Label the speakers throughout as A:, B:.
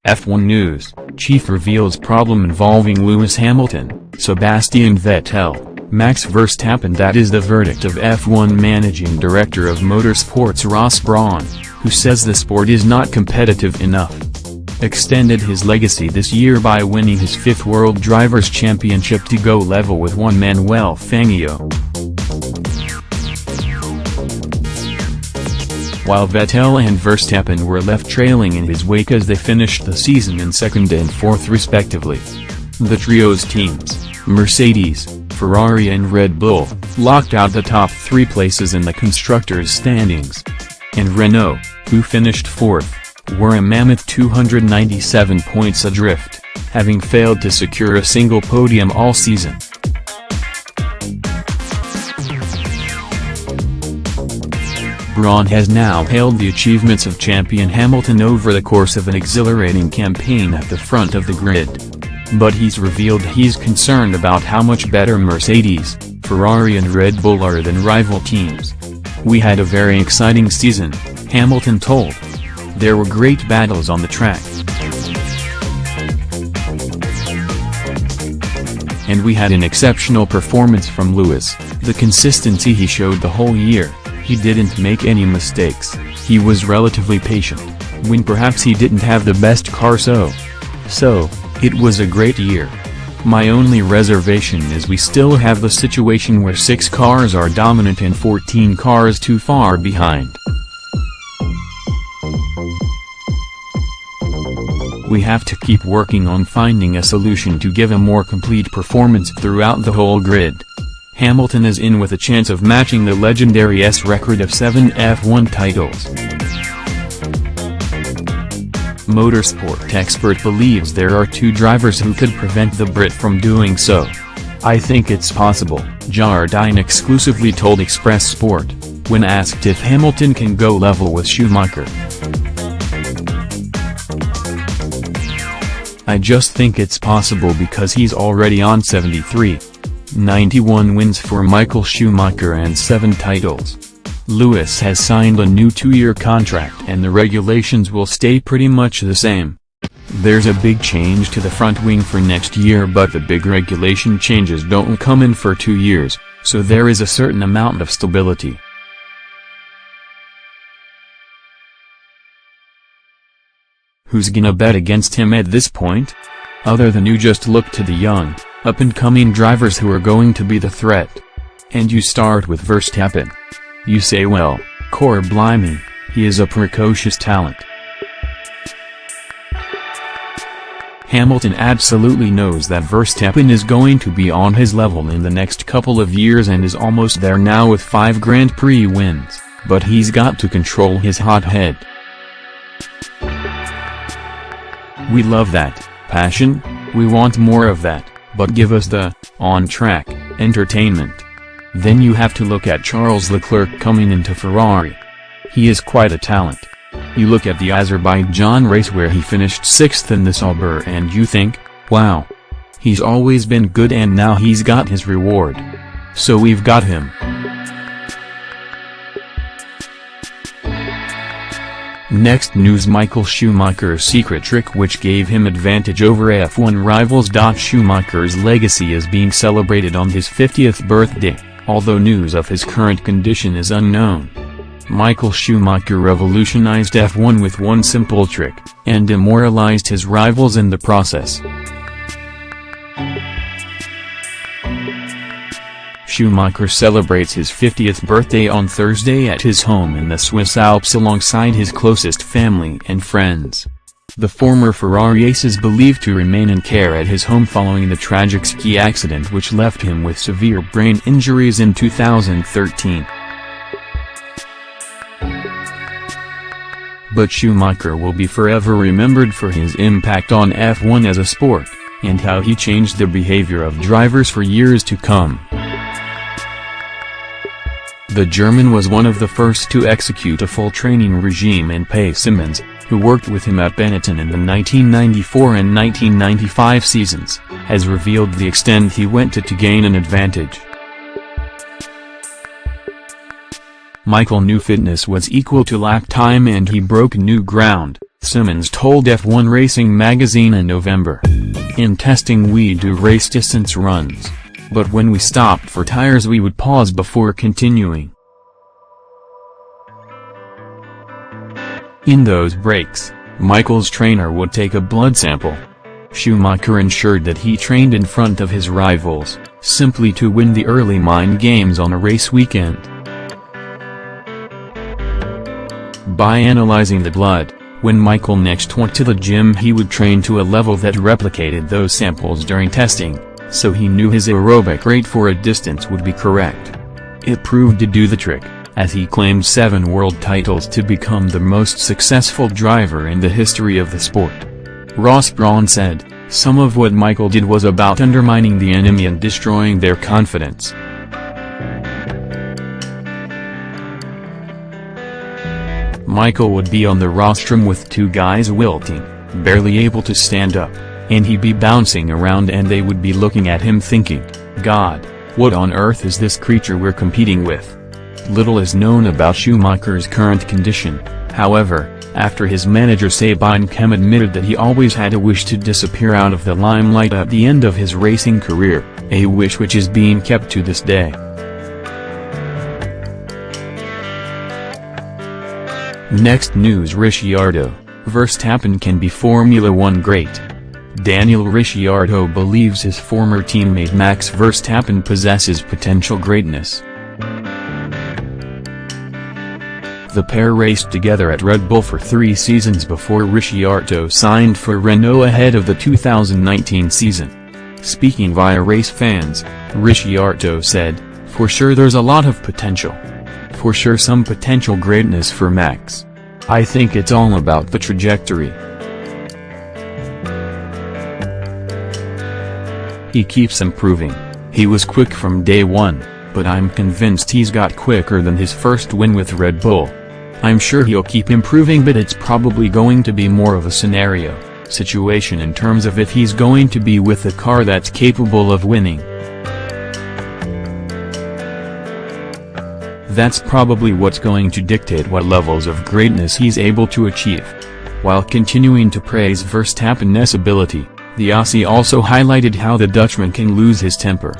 A: F1 News, Chief reveals problem involving Lewis Hamilton, Sebastian Vettel, Max Verstappen. That is the verdict of F1 Managing Director of Motorsports Ross Brawn, who says the sport is not competitive enough. Extended his legacy this year by winning his fifth World Drivers' Championship to go level with Juan Manuel Fangio. While Vettel and Verstappen were left trailing in his wake as they finished the season in second and fourth respectively. The trio's teams, Mercedes, Ferrari and Red Bull, locked out the top three places in the constructors' standings. And Renault, who finished fourth, were a mammoth 297 points adrift, having failed to secure a single podium all season. Brawn has now hailed the achievements of champion Hamilton over the course of an exhilarating campaign at the front of the grid. But he's revealed he's concerned about how much better Mercedes, Ferrari and Red Bull are than rival teams. "We had a very exciting season," Hamilton told. "There were great battles on the track. And we had an exceptional performance from Lewis, the consistency he showed the whole year. He didn't make any mistakes, he was relatively patient, when perhaps he didn't have the best car so, it was a great year. My only reservation is we still have the situation where 6 cars are dominant and 14 cars too far behind. We have to keep working on finding a solution to give a more complete performance throughout the whole grid." Hamilton is in with a chance of matching the legendary record of 7 F1 titles. Motorsport expert believes there are 2 drivers who could prevent the Brit from doing so. "I think it's possible," Jardine exclusively told Express Sport, when asked if Hamilton can go level with Schumacher. "I just think it's possible because he's already on 73. 91 wins for Michael Schumacher and 7 titles. Lewis has signed a new 2-year contract and the regulations will stay pretty much the same. There's a big change to the front wing for next year, but the big regulation changes don't come in for 2 years, so there is a certain amount of stability." Who's gonna bet against him at this point? Other than you just look to the young, up-and-coming drivers who are going to be the threat. And you start with Verstappen. You say, well, core blimey, he is a precocious talent. Hamilton absolutely knows that Verstappen is going to be on his level in the next couple of years and is almost there now with 5 Grand Prix wins, but he's got to control his hot head. "We love that passion, we want more of that, but give us the on-track entertainment." Then you have to look at Charles Leclerc coming into Ferrari. He is quite a talent. You look at the Azerbaijan race where he finished 6th in the Sauber and you think, wow. He's always been good and now he's got his reward. So we've got him. Next news: Michael Schumacher's secret trick which gave him advantage over F1 rivals. Schumacher's legacy is being celebrated on his 50th birthday, although news of his current condition is unknown. Michael Schumacher revolutionized F1 with one simple trick, and demoralized his rivals in the process. Schumacher celebrates his 50th birthday on Thursday at his home in the Swiss Alps alongside his closest family and friends. The former Ferrari ace is believed to remain in care at his home following the tragic ski accident which left him with severe brain injuries in 2013. But Schumacher will be forever remembered for his impact on F1 as a sport, and how he changed the behavior of drivers for years to come. The German was one of the first to execute a full training regime, and Pay Simmons, who worked with him at Benetton in the 1994 and 1995 seasons, has revealed the extent he went to gain an advantage. Michael knew fitness was equal to lap time and he broke new ground, Simmons told F1 Racing magazine in November. In testing we do race distance runs. But when we stopped for tires we would pause before continuing. In those breaks, Michael's trainer would take a blood sample. Schumacher ensured that he trained in front of his rivals, simply to win the early mind games on a race weekend. By analyzing the blood, when Michael next went to the gym he would train to a level that replicated those samples during testing, so he knew his aerobic rate for a distance would be correct. It proved to do the trick, as he claimed 7 world titles to become the most successful driver in the history of the sport. Ross Brawn said, "Some of what Michael did was about undermining the enemy and destroying their confidence." Michael would be on the rostrum with 2 guys wilting, barely able to stand up, and he'd be bouncing around and they would be looking at him thinking, "God, what on earth is this creature we're competing with?" Little is known about Schumacher's current condition, however, after his manager Sebastian Vettel admitted that he always had a wish to disappear out of the limelight at the end of his racing career, a wish which is being kept to this day. Next news: Ricciardo, Verstappen can be Formula One great. Daniel Ricciardo believes his former teammate Max Verstappen possesses potential greatness. The pair raced together at Red Bull for 3 seasons before Ricciardo signed for Renault ahead of the 2019 season. Speaking via Race Fans, Ricciardo said, "For sure there's a lot of potential. For sure some potential greatness for Max. I think it's all about the trajectory. He keeps improving. He was quick from day one, but I'm convinced he's got quicker than his first win with Red Bull. I'm sure he'll keep improving, but it's probably going to be more of a situation in terms of if he's going to be with a car that's capable of winning. That's probably what's going to dictate what levels of greatness he's able to achieve." While continuing to praise Verstappen's ability, the Aussie also highlighted how the Dutchman can lose his temper.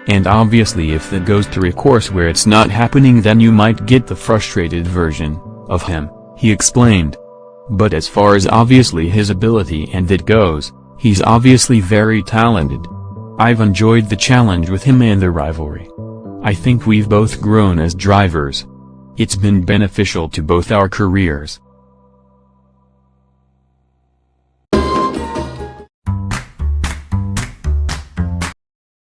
A: "And obviously if that goes through a course where it's not happening then you might get the frustrated version of him," he explained. "But as far as obviously his ability and that goes, he's obviously very talented. I've enjoyed the challenge with him and the rivalry. I think we've both grown as drivers. It's been beneficial to both our careers."